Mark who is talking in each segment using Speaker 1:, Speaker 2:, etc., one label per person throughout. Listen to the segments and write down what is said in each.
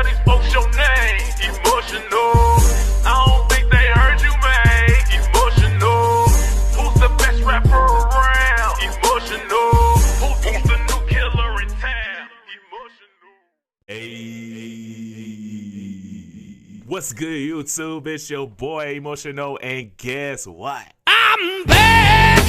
Speaker 1: how they spoke your name. Emotional. I don't think they heard you, man. Emotional. Who's the best rapper around? Emotional. Who's the new killer in town? Emotional.
Speaker 2: Hey, what's good, YouTube? It's your boy Emotional, and guess what? I'm back,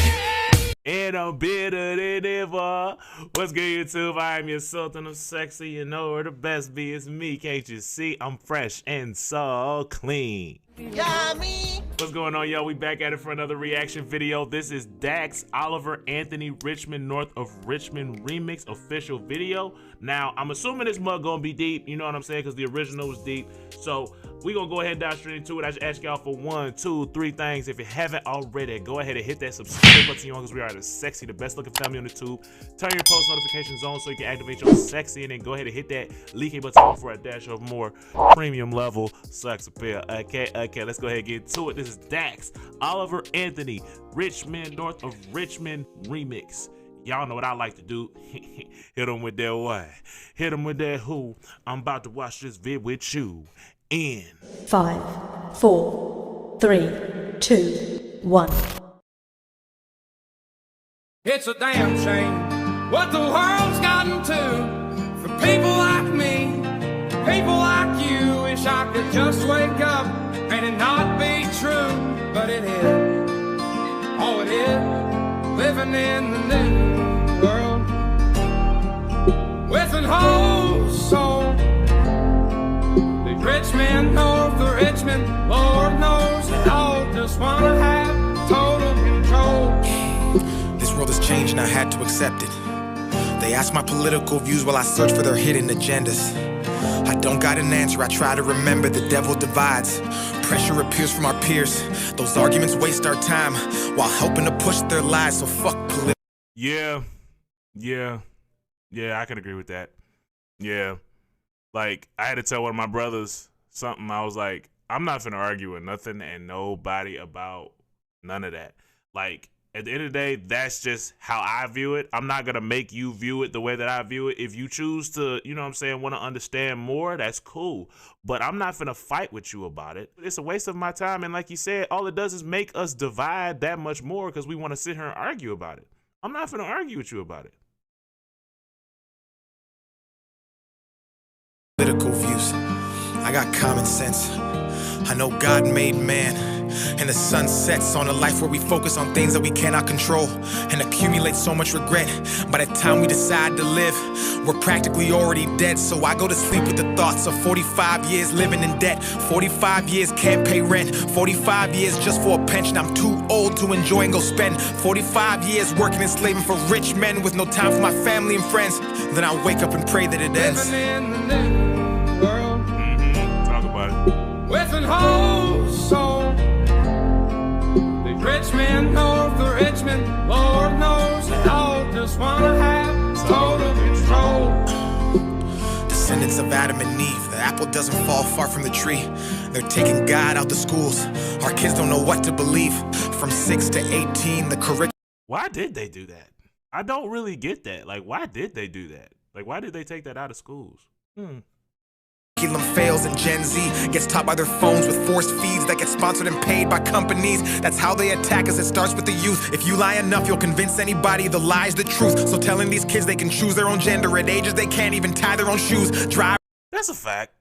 Speaker 2: and I'm better than ever. What's good, YouTube? I am your sultan of sexy. You know where the best be is me. Can't you see? I'm fresh and so clean.
Speaker 3: Yummy.
Speaker 2: What's going on, y'all? We back at it for another reaction video. This is Dax, Oliver, Anthony, Richmond, North of Richmond remix official video. Now, I'm assuming this mug gonna be deep, you know what I'm saying, because the original was deep. So we gonna go ahead and dive straight into it. I just ask y'all for 1, 2, 3 things. If you haven't already, go ahead and hit that subscribe button, because we are the sexy, the best looking family on the tube. Turn your post notifications on so you can activate your sexy, and then go ahead and hit that like button for a dash of more premium level sex appeal. Okay, let's go ahead and get to it. This is Dax, Oliver, Anthony, Richmond, North of Richmond remix. Y'all know what I like to do. Hit them with that what? Hit them with that who? I'm about to watch this vid with you. In
Speaker 4: 5, 4, 3, 2, 1.
Speaker 5: It's a damn shame what the world's gotten to for people like me, people like you. Wish I could just wake up and it not be true, but it is. Oh, it is. Living in the new world with an whole soul. The Richmond, North of Richmond, Lord knows they all just wanna have total control.
Speaker 3: This world has changed and I had to accept it. They ask my political views while I search for their hidden agendas. I don't got an answer, I try to remember the devil divides. Pressure appears from our peers. Those arguments waste our time while helping to push their lies, so fuck politics.
Speaker 2: Yeah, I can agree with that. Yeah, like I had to tell one of my brothers something. I was like, I'm not finna argue with nothing and nobody about none of that. Like, at the end of the day, that's just how I view it. I'm not going to make you view it the way that I view it. If you choose to, you know what I'm saying, want to understand more, that's cool. But I'm not going to fight with you about it. It's a waste of my time. And like you said, all it does is make us divide that much more because we want to sit here and argue about it. I'm not going to argue with you about it.
Speaker 3: Political views. I got common sense. I know God made man, and the sun sets on a life where we focus on things that we cannot control and accumulate so much regret. By the time we decide to live, we're practically already dead. So I go to sleep with the thoughts of 45 years living in debt, 45 years can't pay rent, 45 years just for a pension. I'm too old to enjoy and go spend 45 years working and slaving for rich men with no time for my family and friends. Then I wake up and pray that it ends.
Speaker 5: Living in the new world.
Speaker 2: Talk about it.
Speaker 5: With an whole soul. The Richmond, North of Richmond, Lord knows they all just wanna have total control.
Speaker 3: Descendants of Adam and Eve, the apple doesn't fall far from the tree. They're taking God out the schools. Our kids don't know what to believe. From 6 to 18, the curriculum.
Speaker 2: Why did they do that? I don't really get that. Like, why did they do that? Like, why did they take that out of schools?
Speaker 3: Fails and Gen Z gets taught by their phones with forced feeds that get sponsored and paid by companies. That's how they attack us. It starts with the youth. If you lie enough, you'll convince anybody the lie's the truth. So telling these kids they can choose their own gender at ages they can't even tie their own shoes. Drive.
Speaker 2: That's a fact.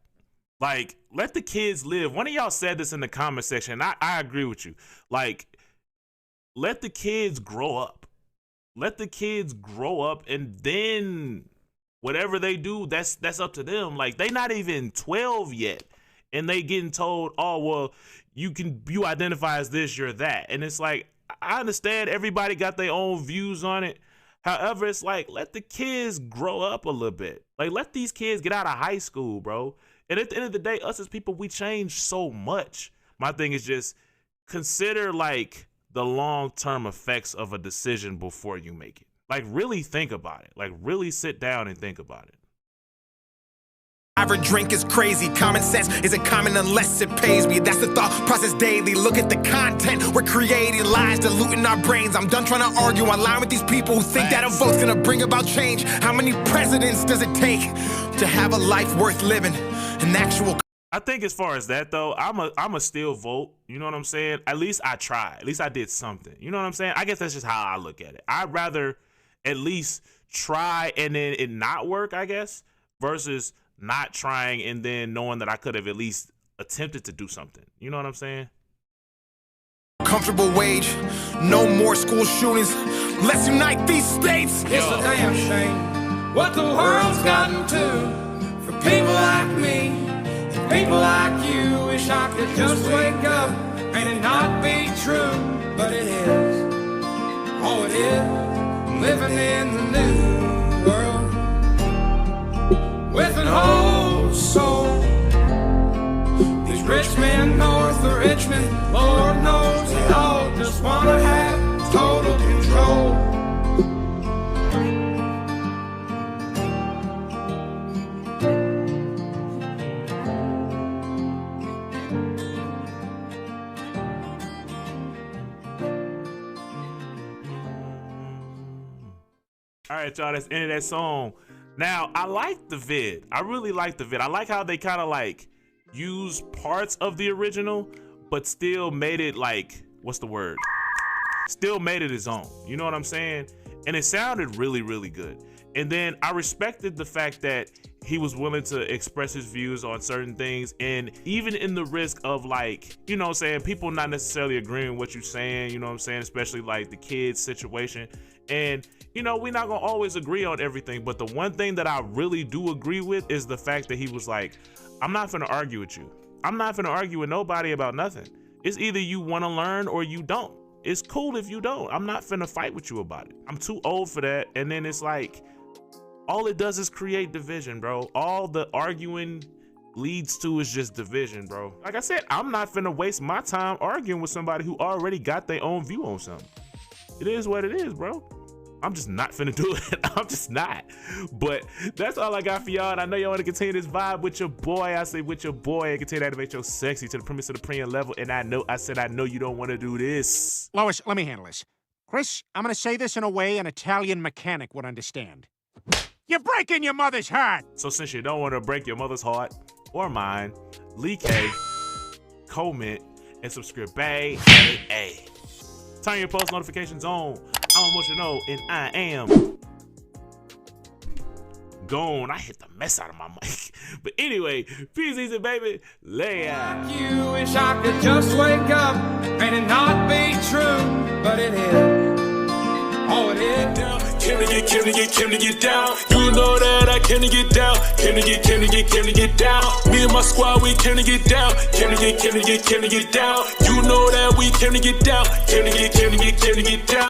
Speaker 2: Like, let the kids live. One of y'all said this in the comment section. I agree with you. Like, let the kids grow up. Let the kids grow up, and then whatever they do, that's up to them. Like, they not even 12 yet, and they getting told, oh, well, you identify as this, you're that. And it's like, I understand everybody got their own views on it. However, it's like, let the kids grow up a little bit. Like, let these kids get out of high school, bro. And at the end of the day, us as people, we change so much. My thing is just consider, like, the long-term effects of a decision before you make it. Like, really think about it. Like, really sit down and think about it.
Speaker 3: Average drink is crazy. Common sense isn't common unless it pays me. That's the thought process daily. Look at the content we're creating, lies diluting our brains. I'm done trying to argue online with these people who think that a vote's gonna bring about change. How many presidents does it take to have a life worth living? An actual.
Speaker 2: I think as far as that though, I'm a still vote. You know what I'm saying? At least I tried. At least I did something. You know what I'm saying? I guess that's just how I look at it. I'd rather at least try and then it not work, I guess, versus not trying and then knowing that I could have at least attempted to do something. You know what I'm saying?
Speaker 3: Comfortable wage, no more school shootings. Let's unite these states.
Speaker 5: It's a damn shame what the world's gotten to. For people like me, people like you, wish I could just wake up and it not be true. But it is, oh it is, living in the new world. With an whole soul. These rich men north of Richmond, Lord knows they all just wanna have total control.
Speaker 2: All right, y'all, that's the end of that song. Now, I like the vid. I really like the vid. I like how they kind of like use parts of the original, but still made it like, what's the word? Still made it his own. You know what I'm saying? And it sounded really, really good. And then I respected the fact that he was willing to express his views on certain things. And even in the risk of like, you know what I'm saying, people not necessarily agreeing with what you're saying, you know what I'm saying? Especially like the kids situation. And you know, we're not gonna always agree on everything, but the one thing that I really do agree with is the fact that he was like, I'm not gonna argue with you. I'm not gonna argue with nobody about nothing. It's either you wanna learn or you don't. It's cool if you don't. I'm not finna fight with you about it. I'm too old for that. And then it's like, all it does is create division, bro. All the arguing leads to is just division, bro. Like I said, I'm not finna waste my time arguing with somebody who already got their own view on something. It is what it is, bro. I'm just not finna do it. I'm just not. But that's all I got for y'all. And I know y'all want to continue this vibe with your boy. I say with your boy and continue to elevate your sexy to the premise of the premium level. And I know you don't want to do this.
Speaker 6: Lois, let me handle this. Chris, I'm going to say this in a way an Italian mechanic would understand. You're breaking your mother's heart.
Speaker 2: So since you don't want to break your mother's heart or mine, leak a comment and subscribe. Hey. Turn your post notifications on. I'm emotional and I am gone. I hit the mess out of my mic. But anyway, peace easy, baby. Lay out.
Speaker 5: Like you, wish I could just wake up and it not be true, but it is. Oh, it is.
Speaker 1: Came to get down. You know that I came to get down. Came to get down. Me and my squad, we came to get down. Came to get down. You know that we came to get down. Came to get down.